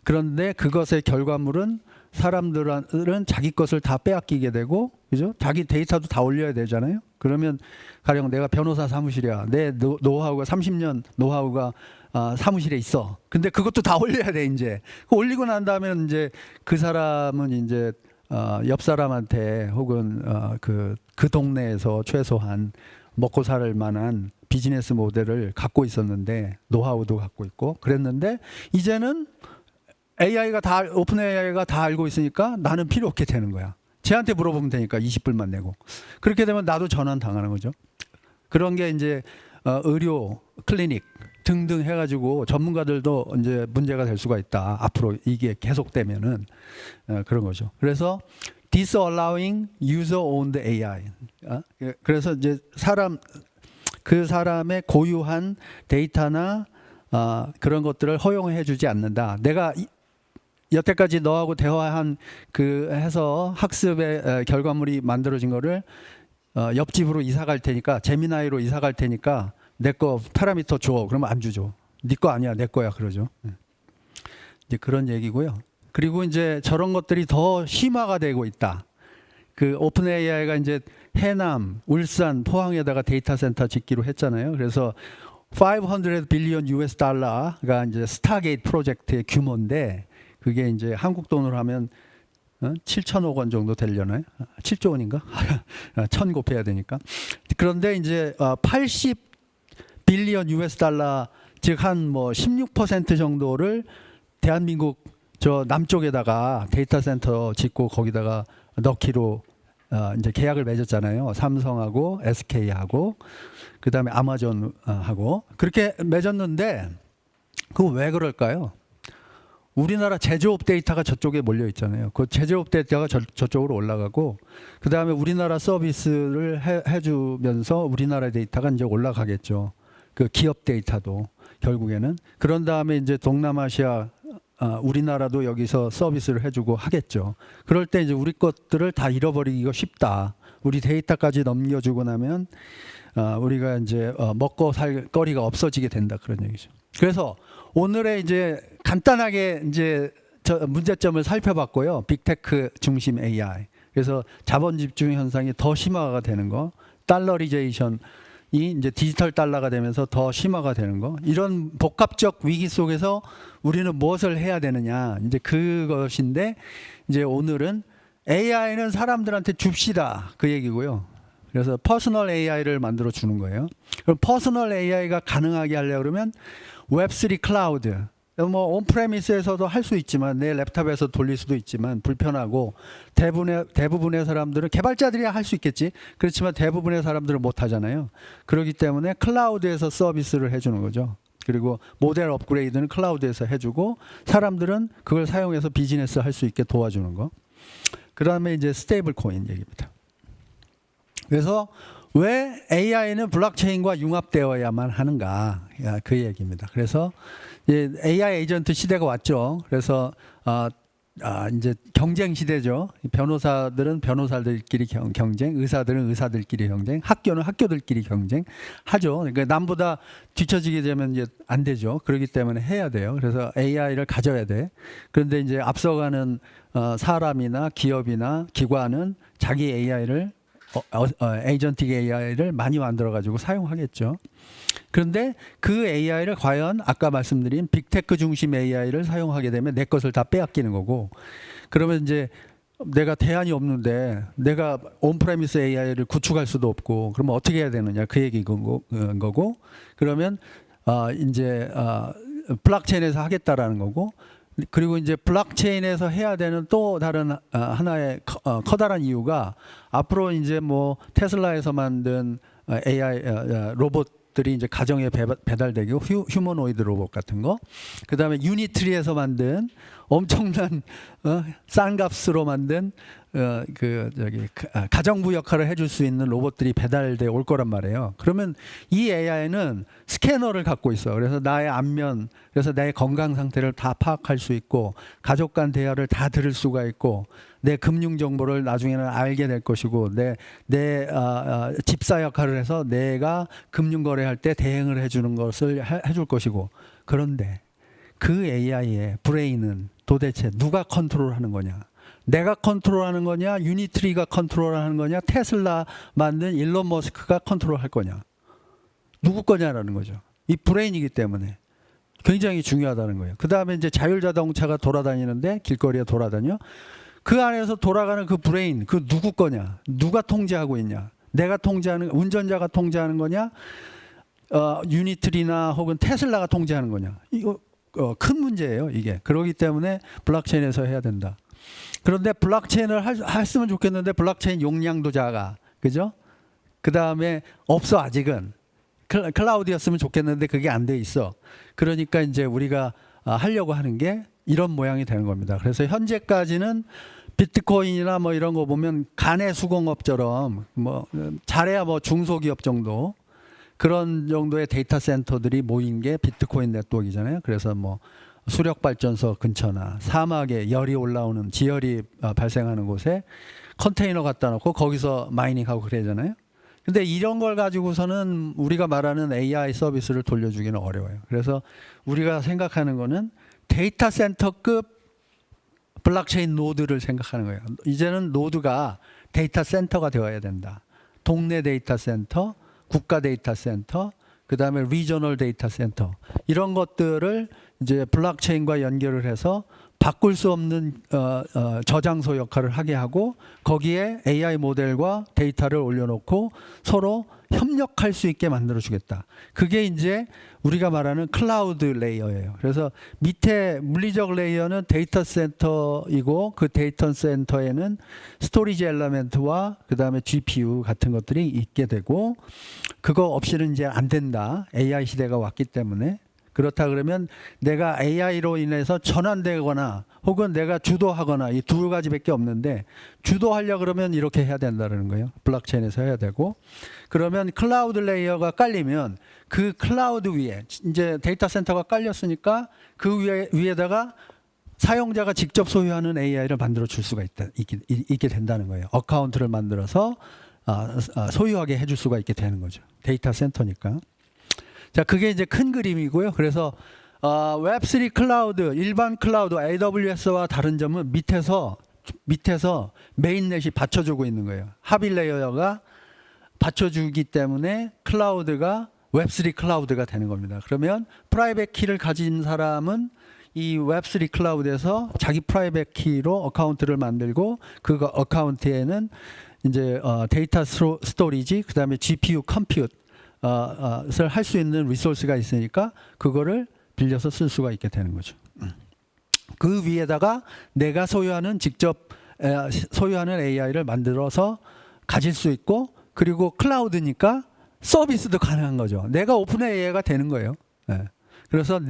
그런데 그것의 결과물은 사람들은 자기 것을 다 빼앗기게 되고, 그죠? 자기 데이터도 다 올려야 되잖아요. 그러면 가령 내가 변호사 사무실이야. 내 노하우가 30년 노하우가 사무실에 있어. 근데 그것도 다 올려야 돼 이제. 올리고 난 다음에 이제 그 사람은 이제 옆 사람한테 혹은 그 동네에서 최소한 먹고 살 만한 비즈니스 모델을 갖고 있었는데 노하우도 갖고 있고 그랬는데 이제는 AI가 다 오픈 AI가 다 알고 있으니까 나는 필요 없게 되는 거야. 쟤한테 물어보면 되니까 20불만 내고. 그렇게 되면 나도 전환 당하는 거죠. 그런 게 이제 의료, 클리닉 등등 해가지고 전문가들도 이제 문제가 될 수가 있다. 앞으로 이게 계속되면은 그런 거죠. 그래서 disallowing user-owned AI. 그래서 이제 그 사람의 고유한 데이터나 그런 것들을 허용해주지 않는다. 내가 여태까지 너하고 대화한 해서 학습의 결과물이 만들어진 거를 옆집으로 이사 갈 테니까 제미나이로 이사 갈 테니까 내 거 파라미터 줘. 그러면 안 주죠. 네 거 아니야, 내 거야 그러죠. 이제 그런 얘기고요. 그리고 이제 저런 것들이 더 심화가 되고 있다. 그 오픈 AI가 이제 해남, 울산, 포항에다가 데이터 센터 짓기로 했잖아요. 그래서 500 빌리언 US 달러가 이제 스타게이트 프로젝트의 규모인데 그게 이제 한국 돈으로 하면 7천억 원 정도 되려나요? 7조 원인가? 1000 곱해야 되니까. 그런데 이제 80 빌리언 US 달러 즉 한 뭐 16% 정도를 대한민국 저 남쪽에다가 데이터 센터 짓고 거기다가 넣기로 이제 계약을 맺었잖아요. 삼성하고 SK하고 그다음에 아마존하고 그렇게 맺었는데 그거 왜 그럴까요? 우리나라 제조업 데이터가 저쪽에 몰려 있잖아요. 그 제조업 데이터가 저쪽으로 올라가고 그 다음에 우리나라 서비스를 해주면서 우리나라 데이터가 이제 올라가겠죠. 그 기업 데이터도 결국에는 그런 다음에 이제 동남아시아 우리나라도 여기서 서비스를 해주고 하겠죠. 그럴 때 이제 우리 것들을 다 잃어버리기가 쉽다. 우리 데이터까지 넘겨주고 나면 우리가 이제 먹고 살 거리가 없어지게 된다 그런 얘기죠. 그래서 오늘의 이제 간단하게 이제 문제점을 살펴봤고요. 빅테크 중심 AI. 그래서 자본 집중 현상이 더 심화가 되는 거, 달러리제이션이 이제 디지털 달러가 되면서 더 심화가 되는 거. 이런 복합적 위기 속에서 우리는 무엇을 해야 되느냐. 이제 그것인데 이제 오늘은 AI는 사람들한테 줍시다 그 얘기고요. 그래서 퍼스널 AI를 만들어 주는 거예요. 그럼 퍼스널 AI가 가능하게 하려고 그러면 웹3 클라우드, 뭐 온프레미스에서도 할 수 있지만 내 랩탑에서 돌릴 수도 있지만 불편하고 대부분의 사람들은 개발자들이야 할 수 있겠지. 그렇지만 대부분의 사람들은 못 하잖아요. 그렇기 때문에 클라우드에서 서비스를 해주는 거죠. 그리고 모델 업그레이드는 클라우드에서 해주고 사람들은 그걸 사용해서 비즈니스 할 수 있게 도와주는 거. 그 다음에 이제 스테이블 코인 얘기입니다. 그래서 왜 AI는 블록체인과 융합되어야만 하는가 그 얘기입니다. 그래서 이제 AI 에이전트 시대가 왔죠. 그래서 이제 경쟁 시대죠. 변호사들은 변호사들끼리 경쟁, 의사들은 의사들끼리 경쟁, 학교는 학교들끼리 경쟁하죠. 그러니까 남보다 뒤처지게 되면 이제 안 되죠. 그렇기 때문에 해야 돼요. 그래서 AI를 가져야 돼. 그런데 이제 앞서가는 사람이나 기업이나 기관은 자기 AI를 에이전틱 AI를 많이 만들어 가지고 사용하겠죠. 그런데 그 AI를 과연 아까 말씀드린 빅테크 중심 AI를 사용하게 되면 내 것을 다 빼앗기는 거고 그러면 이제 내가 대안이 없는데 내가 온프레미스 AI를 구축할 수도 없고 그러면 어떻게 해야 되느냐 그 얘기인 거고 그러면 이제 블록체인에서 하겠다라는 거고 그리고 이제 블록체인에서 해야 되는 또 다른 하나의 커다란 이유가 앞으로 이제 뭐 테슬라에서 만든 AI 로봇들이 이제 가정에 배달되고 휴머노이드 로봇 같은 거, 그 다음에 유니트리에서 만든 엄청난 싼 값으로 만든 가정부 역할을 해줄 수 있는 로봇들이 배달돼 올 거란 말이에요. 그러면 이 AI는 스캐너를 갖고 있어. 그래서 나의 안면, 그래서 내 건강 상태를 다 파악할 수 있고 가족 간 대화를 다 들을 수가 있고 내 금융 정보를 나중에는 알게 될 것이고 내 집사 역할을 해서 내가 금융 거래할 때 대행을 해주는 것을 해줄 것이고 그런데 그 AI의 브레인은 도대체 누가 컨트롤하는 거냐? 내가 컨트롤하는 거냐? 유니트리가 컨트롤하는 거냐? 테슬라 만든 일론 머스크가 컨트롤할 거냐? 누구 거냐라는 거죠. 이 브레인이기 때문에 굉장히 중요하다는 거예요. 그 다음에 이제 자율자동차가 돌아다니는데 길거리에 돌아다녀. 그 안에서 돌아가는 그 브레인, 그 누구 거냐? 누가 통제하고 있냐? 내가 통제하는, 운전자가 통제하는 거냐? 유니트리나 혹은 테슬라가 통제하는 거냐? 이거 큰 문제예요, 이게. 그렇기 때문에 블록체인에서 해야 된다. 그런데 블록체인을 했으면 좋겠는데 블록체인 용량도 작아. 그죠? 그 다음에 없어, 아직은. 클라우드였으면 좋겠는데 그게 안 돼 있어. 그러니까 이제 우리가 하려고 하는 게 이런 모양이 되는 겁니다. 그래서 현재까지는 비트코인이나 뭐 이런 거 보면 가내 수공업처럼 뭐 잘해야 뭐 중소기업 정도 그런 정도의 데이터 센터들이 모인 게 비트코인 네트워크이잖아요. 그래서 뭐 수력 발전소 근처나 사막에 열이 올라오는 지열이 발생하는 곳에 컨테이너 갖다 놓고 거기서 마이닝하고 그러잖아요. 근데 이런 걸 가지고서는 우리가 말하는 AI 서비스를 돌려주기는 어려워요. 그래서 우리가 생각하는 거는 데이터 센터급 블록체인 노드를 생각하는 거예요. 이제는 노드가 데이터 센터가 되어야 된다. 동네 데이터 센터, 국가 데이터 센터, 그 다음에 리저널 데이터 센터, 이런 것들을 이제 블록체인과 연결을 해서 바꿀 수 없는 저장소 역할을 하게 하고 거기에 AI 모델과 데이터를 올려놓고 서로 협력할 수 있게 만들어주겠다. 그게 이제 우리가 말하는 클라우드 레이어예요. 그래서 밑에 물리적 레이어는 데이터 센터이고 그 데이터 센터에는 스토리지 엘리멘트와 그 다음에 GPU 같은 것들이 있게 되고 그거 없이는 이제 안 된다. AI 시대가 왔기 때문에. 그렇다 그러면 내가 AI로 인해서 전환되거나 혹은 내가 주도하거나 이 두 가지밖에 없는데 주도하려 그러면 이렇게 해야 된다는 거예요. 블록체인에서 해야 되고 그러면 클라우드 레이어가 깔리면 그 클라우드 위에 이제 데이터 센터가 깔렸으니까 그 위에다가 사용자가 직접 소유하는 AI를 만들어 줄 수가 있게 된다는 거예요. 어카운트를 만들어서 소유하게 해줄 수가 있게 되는 거죠. 데이터 센터니까. 자, 그게 이제 큰 그림이고요. 그래서 웹3 클라우드, 일반 클라우드, AWS와 다른 점은 밑에서 메인넷이 받쳐주고 있는 거예요. 합의 레이어가 받쳐주기 때문에 클라우드가 웹3 클라우드가 되는 겁니다. 그러면 프라이빗 키를 가진 사람은 이 웹3 클라우드에서 자기 프라이빗 키로 어카운트를 만들고 그 어카운트에는 이제 데이터 스토리지, 그 다음에 GPU 컴퓨트 를 할 수 있는 리소스가 있으니까 그거를 빌려서 쓸 수가 있게 되는 거죠. 그 위에다가 내가 직접 소유하는 AI를 만들어서 가질 수 있고 그리고 클라우드니까 서비스도 가능한 거죠. 내가 오픈 AI가 되는 거예요. 그래서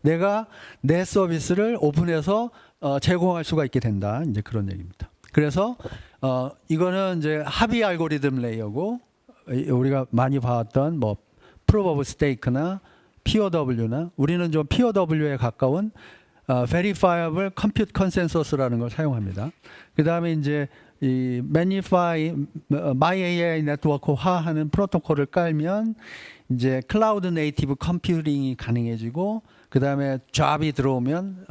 내가 내 서비스를 오픈해서 제공할 수가 있게 된다. 이제 그런 얘기입니다. 그래서 이거는 이제 합의 알고리즘 레이어고 우리가 많이 봐왔던 뭐 Proof of Stake나 POW나 우리는 좀 POW에 가까운 Verifiable Compute Consensus라는 걸 사용합니다. 그 다음에 이제 이 My AI 네트워크화하는 프로토콜을 깔면 이제 클라우드 네이티브 컴퓨팅이 가능해지고 그 다음에 잡이 들어오면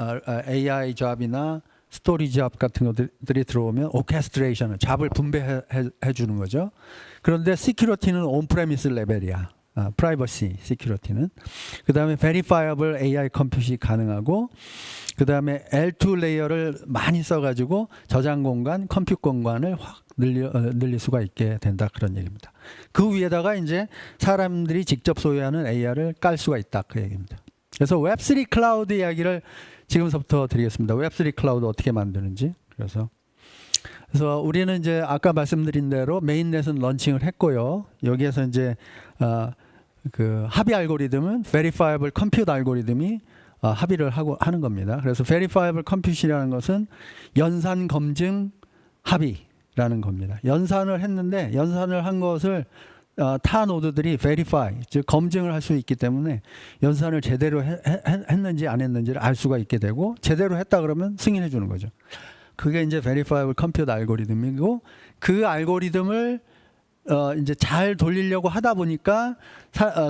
AI 잡이나 스토리 잡 같은 것들이 들어오면 오케스트레이션을 잡을 분배해 주는 거죠. 그런데 시큐리티는 온프레미스 레벨이야. 프라이버시 시큐리티는. 그 다음에 Verifiable AI 컴퓨팅이 가능하고 그 다음에 L2 레이어를 많이 써가지고 저장 공간, 컴퓨트 공간을 확 늘릴 수가 있게 된다. 그런 얘기입니다. 그 위에다가 이제 사람들이 직접 소유하는 AI를 깔 수가 있다. 그 얘기입니다. 그래서 웹3 클라우드 이야기를 지금부터 드리겠습니다. 웹3 클라우드 어떻게 만드는지. 그래서 우리는 이제 아까 말씀드린 대로 메인넷은 런칭을 했고요. 여기에서 이제 그 합의 알고리즘은 Verifiable Compute 알고리즘이 합의를 하는 겁니다. 그래서 Verifiable Compute이라는 것은 연산 검증 합의라는 겁니다. 연산을 했는데 연산을 한 것을 타 노드들이 verify, 즉 검증을 할 수 있기 때문에 연산을 제대로 했는지 안 했는지를 알 수가 있게 되고 제대로 했다 그러면 승인해 주는 거죠. 그게 이제 verifiable compute 알고리즘이고 그 알고리즘을 이제 잘 돌리려고 하다 보니까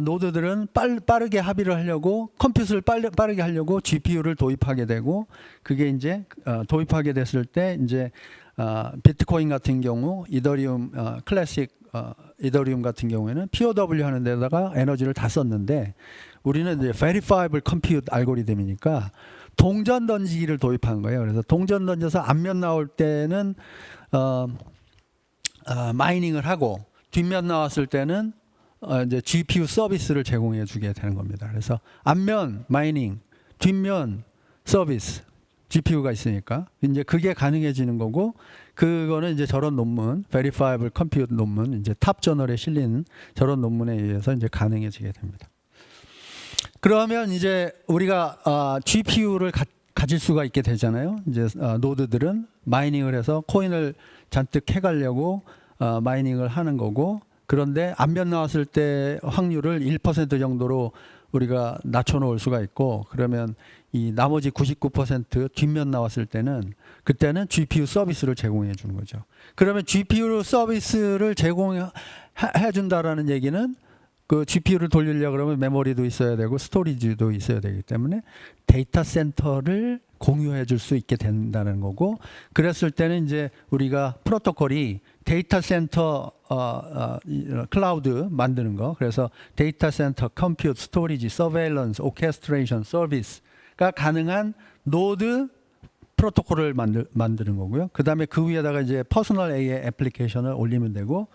노드들은 빠르게 합의를 하려고 컴퓨터를 빠르게 하려고 GPU를 도입하게 되고, 그게 이제 도입하게 됐을 때 이제 비트코인 같은 경우 이더리움 클래식 이더리움 같은 경우에는 POW 하는 데다가 에너지를 다 썼는데, 우리는 이제 Verifiable Compute 알고리즘이니까 동전 던지기를 도입한 거예요. 그래서 동전 던져서 앞면 나올 때는 마이닝을 하고 뒷면 나왔을 때는 이제 GPU 서비스를 제공해 주게 되는 겁니다. 그래서 앞면 마이닝, 뒷면 서비스, GPU가 있으니까 이제 그게 가능해지는 거고, 그거는 이제 저런 논문, Verifiable Compute 논문, 이제 탑 저널에 실린 저런 논문에 의해서 이제 가능해지게 됩니다. 그러면 이제 우리가 GPU를 가질 수가 있게 되잖아요. 이제 노드들은 마이닝을 해서 코인을 잔뜩 해가려고 마이닝을 하는 거고, 그런데 앞면 나왔을 때 확률을 1% 정도로 우리가 낮춰놓을 수가 있고, 그러면 이 나머지 99% 뒷면 나왔을 때는 그때는 GPU 서비스를 제공해 주는 거죠. 그러면 GPU 서비스를 제공해 준다라는 얘기는 그 GPU를 돌리려고 그러면 메모리도 있어야 되고 스토리지도 있어야 되기 때문에 데이터 센터를 공유해 줄 수 있게 된다는 거고, 그랬을 때는 이제 우리가 프로토콜이 데이터 센터 클라우드 만드는 거, 그래서 데이터 센터 컴퓨트 스토리지 서베일런스 오케스트레이션 서비스가 가능한 노드 프로토콜을 만드는 거고요. 그 다음에 그 위에다가 이제 퍼스널 AI 애플리케이션을 올리면 되고,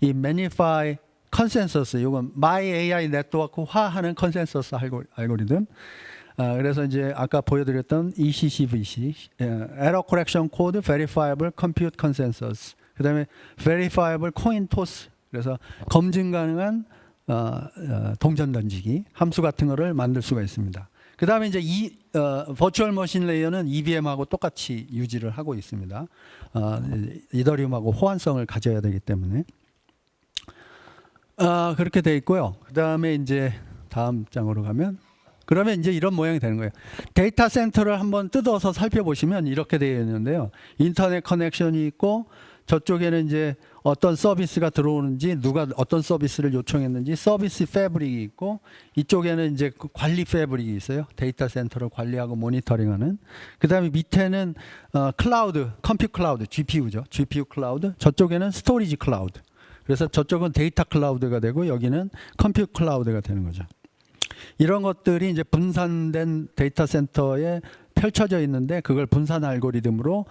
이 Manify 컨센서스, 이건 My AI 네트워크화하는 컨센서스 알고리즘. 그래서 이제 아까 보여드렸던 ECCVC, Error Correction Code Verifiable Compute Consensus. 그다음에 Verifiable Coin Toss. 그래서 검증 가능한 동전 던지기 함수 같은 거를 만들 수가 있습니다. 그다음에 이제 이 버추얼 머신 레이어는 EVM하고 똑같이 유지를 하고 있습니다. 이더리움하고 호환성을 가져야 되기 때문에. 그렇게 돼 있고요. 그다음에 이제 다음 장으로 가면, 그러면 이제 이런 모양이 되는 거예요. 데이터 센터를 한번 뜯어서 살펴보시면 이렇게 되어 있는데요. 인터넷 커넥션이 있고, 저쪽에는 이제 어떤 서비스가 들어오는지, 누가 어떤 서비스를 요청했는지 서비스 패브릭이 있고, 이쪽에는 이제 관리 패브릭이 있어요. 데이터 센터를 관리하고 모니터링하는. 그다음에 밑에는 클라우드, 컴퓨터 클라우드, GPU죠. GPU 클라우드. 저쪽에는 스토리지 클라우드. 그래서 저쪽은 데이터 클라우드가 되고 여기는 컴퓨터 클라우드가 되는 거죠. 이런 것들이 이제 분산된 데이터 센터에 펼쳐져 있는데, 그걸 분산 알고리즘으로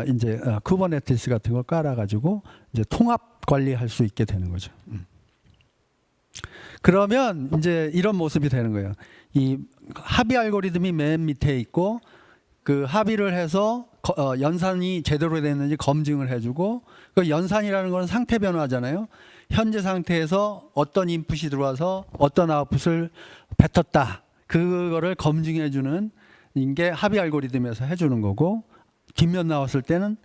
이제 쿠버네티스 같은 걸 깔아가지고 이제 통합 관리할 수 있게 되는 거죠. 그러면 이제 이런 모습이 되는 거예요. 이 합의 알고리즘이 맨 밑에 있고, 그 합의를 해서 연산이 제대로 됐는지 검증을 해주고, 그 연산이라는 건 상태 변화잖아요. 현재 상태에서 어떤 인풋이 들어와서 어떤 아웃풋을 뱉었다, 그거를 검증해주는 게 합의 알고리즘에서 해주는 거고, 뒷면 나왔을 때는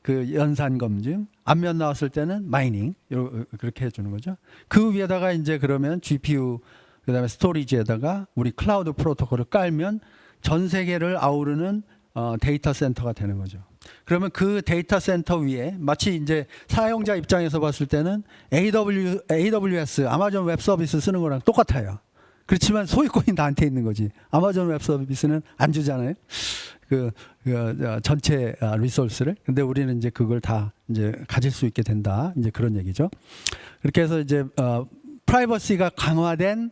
그 연산 검증, 앞면 나왔을 때는 마이닝, 그렇게 해주는 거죠. 그 위에다가 이제 그러면 GPU, 그다음에 스토리지에다가 우리 클라우드 프로토콜을 깔면 전 세계를 아우르는 데이터 센터가 되는 거죠. 그러면 그 데이터 센터 위에 마치 이제 사용자 입장에서 봤을 때는 AWS, 아마존 웹 서비스 쓰는 거랑 똑같아요. 그렇지만 소유권이 나한테 있는 거지. 아마존 웹 서비스는 안 주잖아요. 전체 리소스를. 근데 우리는 이제 그걸 다 이제 가질 수 있게 된다. 이제 그런 얘기죠. 그렇게 해서 이제 프라이버시가 강화된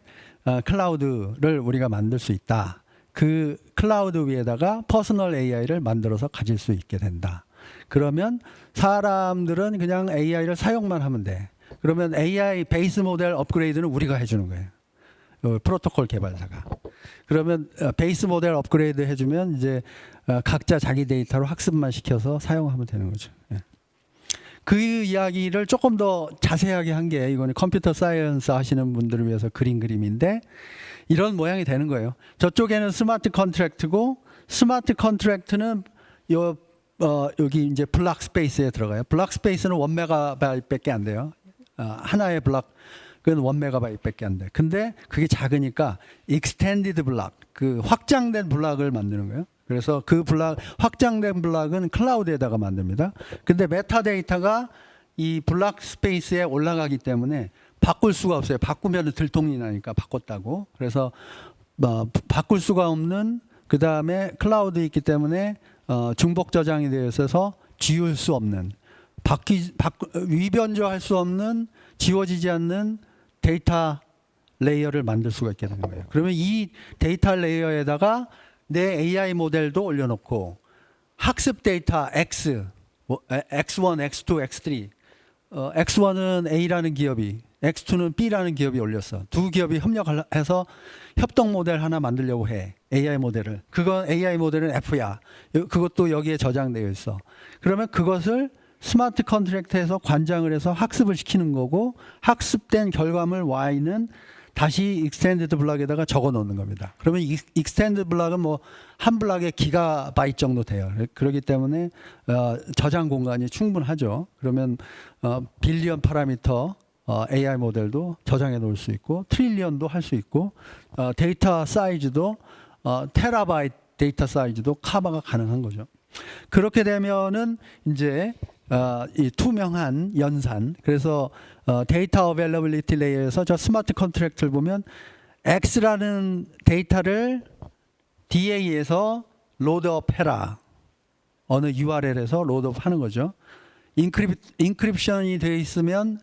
클라우드를 우리가 만들 수 있다. 그 클라우드 위에다가 퍼스널 AI를 만들어서 가질 수 있게 된다. 그러면 사람들은 그냥 AI를 사용만 하면 돼. 그러면 AI 베이스 모델 업그레이드는 우리가 해주는 거예요. 프로토콜 개발사가. 그러면 베이스 모델 업그레이드 해주면 이제 각자 자기 데이터로 학습만 시켜서 사용하면 되는 거죠. 그 이야기를 조금 더 자세하게 한 게, 이거는 컴퓨터 사이언스 하시는 분들을 위해서 그린 그림인데, 이런 모양이 되는 거예요. 저쪽에는 스마트 컨트랙트고, 스마트 컨트랙트는 여기 이제 블락 스페이스에 들어가요. 블락 스페이스는 1메가바이트밖에 안 돼요. 하나의 블락은 1메가바이트밖에 안 돼. 근데 그게 작으니까 익스텐디드 블락, 그 확장된 블락을 만드는 거예요. 그래서 그 블락, 확장된 블락은 클라우드에다가 만듭니다. 근데 메타데이터가 이 블락 스페이스에 올라가기 때문에 바꿀 수가 없어요. 바꾸면 들통이 나니까 바꿨다고. 그래서 바꿀 수가 없는, 그 다음에 클라우드 있기 때문에 중복 저장이 되어 있어서 지울 수 없는, 위변조할 수 없는, 지워지지 않는 데이터 레이어를 만들 수가 있게 되는 거예요. 그러면 이 데이터 레이어에다가 내 AI 모델도 올려놓고 학습 데이터 X, X1, X2, X3, X1은 A라는 기업이, X2는 B라는 기업이 올렸어. 두 기업이 협력해서 협동 모델 하나 만들려고 해. AI 모델을. 그건 AI 모델은 F야. 그것도 여기에 저장되어 있어. 그러면 그것을 스마트 컨트랙트에서 관장을 해서 학습을 시키는 거고, 학습된 결과물 Y는 다시 익스텐디드 블락에다가 적어 놓는 겁니다. 그러면 익스텐디드 블락은 뭐 한 블락에 기가바이트 정도 돼요. 그렇기 때문에 저장 공간이 충분하죠. 그러면 빌리언 파라미터 AI 모델도 저장해 놓을 수 있고, 트릴리언도 할 수 있고, 데이터 사이즈도 테라바이트 데이터 사이즈도 커버가 가능한 거죠. 그렇게 되면은 이제 이 투명한 연산, 그래서 데이터 어베일러빌리티 레이어에서 저 스마트 컨트랙트를 보면 X라는 데이터를 DA에서 로드업 해라. 어느 URL에서 로드업 하는 거죠. 인크립션이 되어 있으면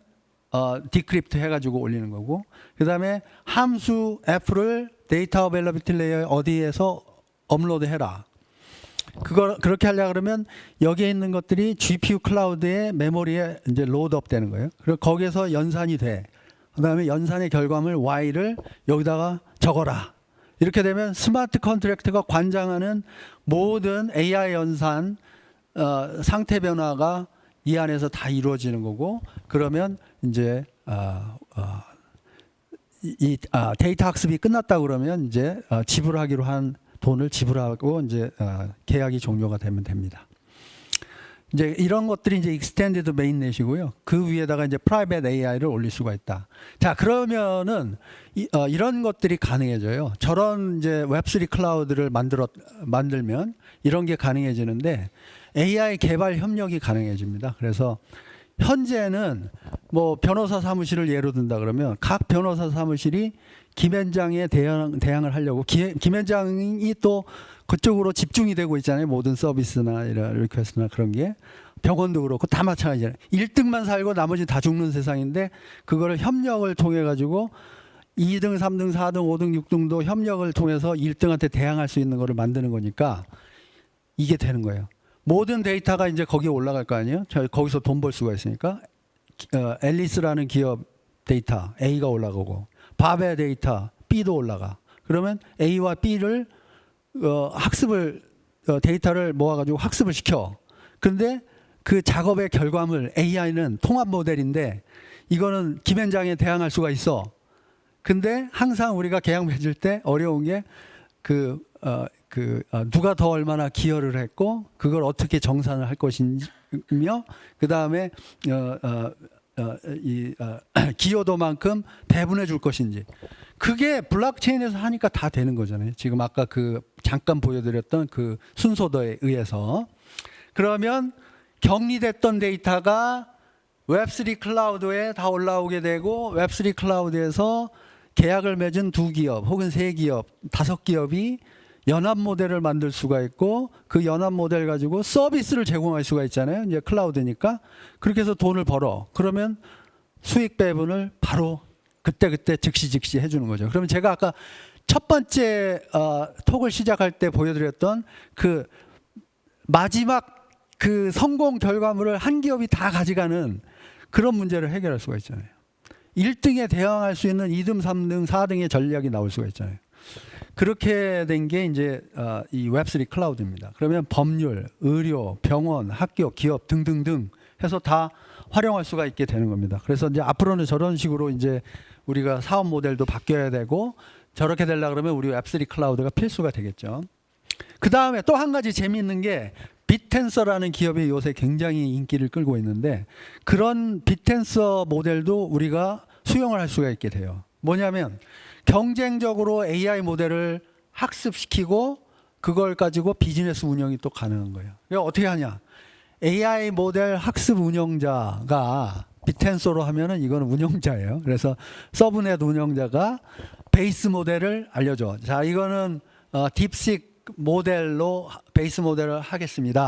디크립트 해가지고 올리는 거고, 그 다음에 함수 F를 데이터 어베일러빌리티 레이어 어디에서 업로드 해라. 그렇게 하려 그러면 여기에 있는 것들이 GPU 클라우드의 메모리에 이제 로드업 되는 거예요. 그리고 거기에서 연산이 돼. 그다음에 연산의 결과물 Y를 여기다가 적어라. 이렇게 되면 스마트 컨트랙트가 관장하는 모든 AI 연산 상태 변화가 이 안에서 다 이루어지는 거고, 그러면 이제 데이터 학습이 끝났다 그러면 이제 지불하기로 한 돈을 지불하고 이제 계약이 종료가 되면 됩니다. 이제 이런 것들이 이제 익스텐디드 메인넷이고요. 그 위에다가 이제 프라이빗 AI를 올릴 수가 있다. 자, 그러면은 이런 것들이 가능해져요. 저런 이제 웹3 클라우드를 만들면 이런 게 가능해지는데, AI 개발 협력이 가능해집니다. 그래서 현재는 뭐 변호사 사무실을 예로 든다 그러면 각 변호사 사무실이 김현장에 대항을 하려고, 김현장이 또 그쪽으로 집중이 되고 있잖아요. 모든 서비스나 이런 리퀘스트나 그런 게. 병원도 그렇고 다 마찬가지잖아요. 1등만 살고 나머지 다 죽는 세상인데, 그거를 협력을 통해 가지고 2등, 3등, 4등, 5등, 6등도 협력을 통해서 1등한테 대항할 수 있는 거를 만드는 거니까 이게 되는 거예요. 모든 데이터가 이제 거기에 올라갈 거 아니에요. 거기서 돈 벌 수가 있으니까. 앨리스라는 기업 데이터 A가 올라가고, 밥의 데이터 B도 올라가. 그러면 A와 B를 학습을 데이터를 모아가지고 학습을 시켜. 그런데 그 작업의 결과물 AI는 통합 모델인데, 이거는 김현장에 대항할 수가 있어. 근데 항상 우리가 계약 맺을 때 어려운 게 누가 더 얼마나 기여를 했고, 그걸 어떻게 정산을 할 것이며, 그 다음에 기여도만큼 배분해 줄 것인지. 그게 블록체인에서 하니까 다 되는 거잖아요. 지금 아까 잠깐 보여드렸던 그 순서도에 의해서. 그러면 격리됐던 데이터가 웹3 클라우드에 다 올라오게 되고, 웹3 클라우드에서 계약을 맺은 2기업 혹은 3기업, 5기업이 연합 모델을 만들 수가 있고, 그 연합 모델 가지고 서비스를 제공할 수가 있잖아요. 이제 클라우드니까. 그렇게 해서 돈을 벌어. 그러면 수익 배분을 바로 그때 즉시 해주는 거죠. 그러면 제가 아까 첫 번째 톡을 시작할 때 보여드렸던 그 마지막 그 성공 결과물을 한 기업이 다 가져가는 그런 문제를 해결할 수가 있잖아요. 1등에 대항할 수 있는 2등, 3등, 4등의 전략이 나올 수가 있잖아요. 그렇게 된 게 이제 이 웹3 클라우드입니다. 그러면 법률, 의료, 병원, 학교, 기업 등등등 해서 다 활용할 수가 있게 되는 겁니다. 그래서 이제 앞으로는 저런 식으로 이제 우리가 사업 모델도 바뀌어야 되고, 저렇게 되려고 그러면 우리 웹3 클라우드가 필수가 되겠죠. 그 다음에 또 한 가지 재미있는 게, 빅텐서라는 기업이 요새 굉장히 인기를 끌고 있는데, 그런 빅텐서 모델도 우리가 수용을 할 수가 있게 돼요. 뭐냐면 경쟁적으로 AI 모델을 학습시키고 그걸 가지고 비즈니스 운영이 또 가능한 거예요. 어떻게 하냐? AI 모델 학습 운영자가 비텐소로 하면은 이거는 운영자예요. 그래서 서브넷 운영자가 베이스 모델을 알려줘. 자, 이거는 딥식 모델로 베이스 모델을 하겠습니다.